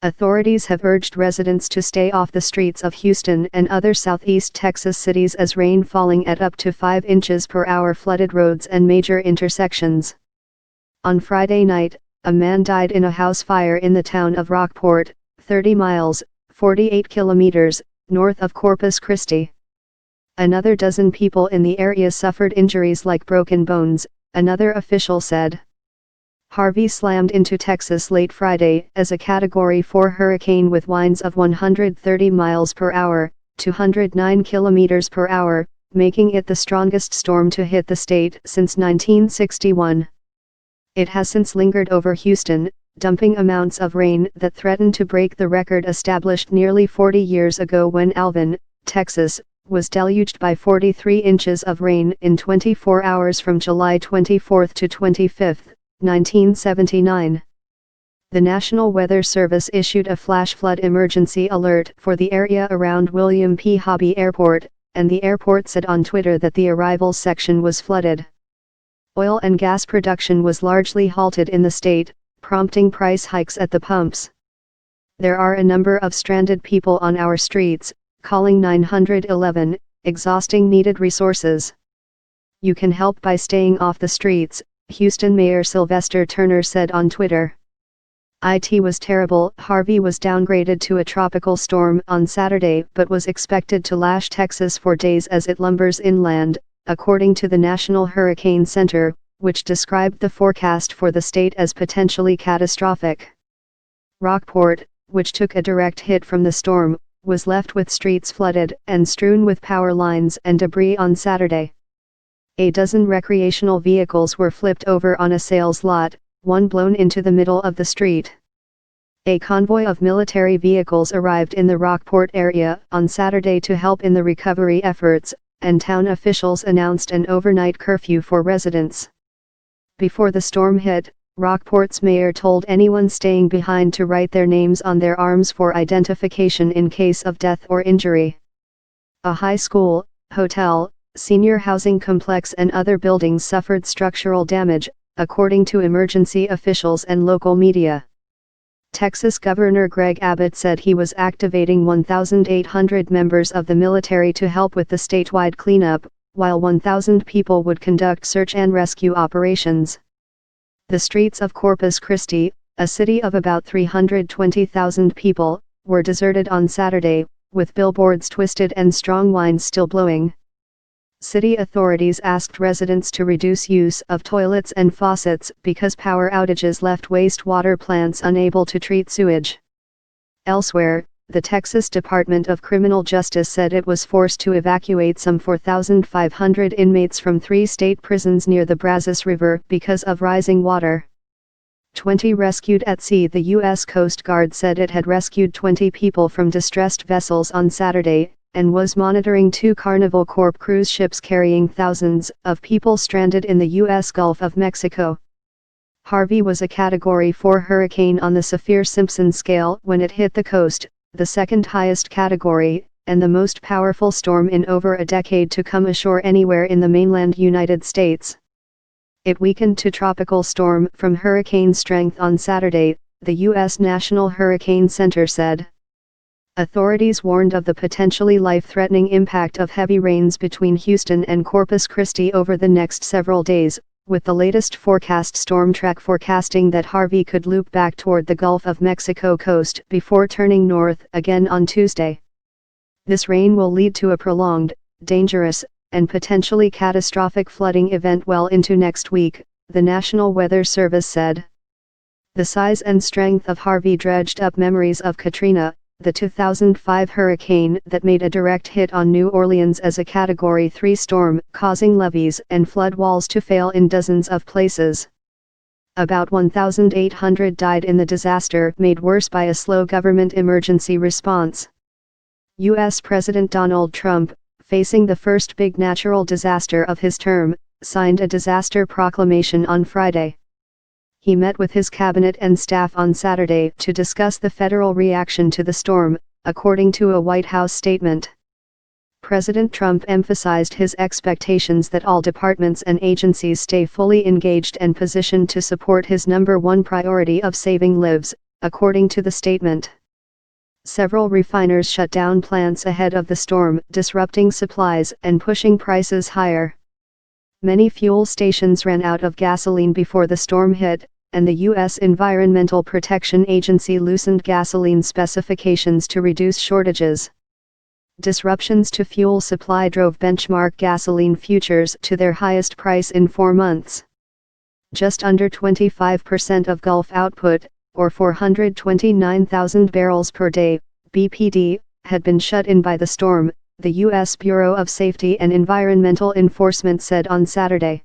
Authorities have urged residents to stay off the streets of Houston and other southeast Texas cities as rain falling at up to 5 inches per hour flooded roads and major intersections. On Friday night, a man died in a house fire in the town of Rockport, 30 miles, 48 kilometers, north of Corpus Christi. Another dozen people in the area suffered injuries like broken bones, another official said. Harvey slammed into Texas late Friday as a Category 4 hurricane with winds of 130 miles per hour, 209 kilometers per hour, making it the strongest storm to hit the state since 1961. It has since lingered over Houston, dumping amounts of rain that threaten to break the record established nearly 40 years ago when Alvin, Texas, was deluged by 43 inches of rain in 24 hours from July 24 to 25, 1979. The National Weather Service issued a flash flood emergency alert for the area around William P. Hobby Airport, and the airport said on Twitter that the arrivals section was flooded. Oil and gas production was largely halted in the state, prompting price hikes at the pumps. There are a number of stranded people on our streets, calling 911, exhausting needed resources. You can help by staying off the streets, Houston Mayor Sylvester Turner said on Twitter. It was terrible. Harvey was downgraded to a tropical storm on Saturday but was expected to lash Texas for days as it lumbers inland, according to the National Hurricane Center, which described the forecast for the state as potentially catastrophic. Rockport, which took a direct hit from the storm, was left with streets flooded and strewn with power lines and debris on Saturday. A dozen recreational vehicles were flipped over on a sales lot, one blown into the middle of the street. A convoy of military vehicles arrived in the Rockport area on Saturday to help in the recovery efforts, and town officials announced an overnight curfew for residents. Before the storm hit, Rockport's mayor told anyone staying behind to write their names on their arms for identification in case of death or injury. A high school, hotel, senior housing complex and other buildings suffered structural damage, according to emergency officials and local media. Texas Governor Greg Abbott said he was activating 1,800 members of the military to help with the statewide cleanup, while 1,000 people would conduct search and rescue operations. The streets of Corpus Christi, a city of about 320,000 people, were deserted on Saturday, with billboards twisted and strong winds still blowing. City authorities asked residents to reduce use of toilets and faucets because power outages left wastewater plants unable to treat sewage. Elsewhere, the Texas Department of Criminal Justice said it was forced to evacuate some 4,500 inmates from 3 state prisons near the Brazos River because of rising water. 20 rescued at sea. The U.S. Coast Guard said it had rescued 20 people from distressed vessels on Saturday, and was monitoring 2 Carnival Corp cruise ships carrying thousands of people stranded in the U.S. Gulf of Mexico. Harvey was a Category 4 hurricane on the Saffir-Simpson scale when it hit the coast, the second highest category, and the most powerful storm in over a decade to come ashore anywhere in the mainland United States. It weakened to tropical storm from hurricane strength on Saturday, the U.S. National Hurricane Center said. Authorities warned of the potentially life-threatening impact of heavy rains between Houston and Corpus Christi over the next several days, with the latest forecast storm track forecasting that Harvey could loop back toward the Gulf of Mexico coast before turning north again on Tuesday. This rain will lead to a prolonged, dangerous, and potentially catastrophic flooding event well into next week, the National Weather Service said. The size and strength of Harvey dredged up memories of Katrina, the 2005 hurricane that made a direct hit on New Orleans as a Category 3 storm, causing levees and flood walls to fail in dozens of places. About 1,800 died in the disaster, made worse by a slow government emergency response. U.S. President Donald Trump, facing the first big natural disaster of his term, signed a disaster proclamation on Friday. He met with his cabinet and staff on Saturday to discuss the federal reaction to the storm, according to a White House statement. President Trump emphasized his expectations that all departments and agencies stay fully engaged and positioned to support his #1 priority of saving lives, according to the statement. Several refiners shut down plants ahead of the storm, disrupting supplies and pushing prices higher. Many fuel stations ran out of gasoline before the storm hit, and the U.S. Environmental Protection Agency loosened gasoline specifications to reduce shortages. Disruptions to fuel supply drove benchmark gasoline futures to their highest price in 4 months. Just under 25% of Gulf output, or 429,000 barrels per day, BPD, had been shut in by the storm, the U.S. Bureau of Safety and Environmental Enforcement said on Saturday.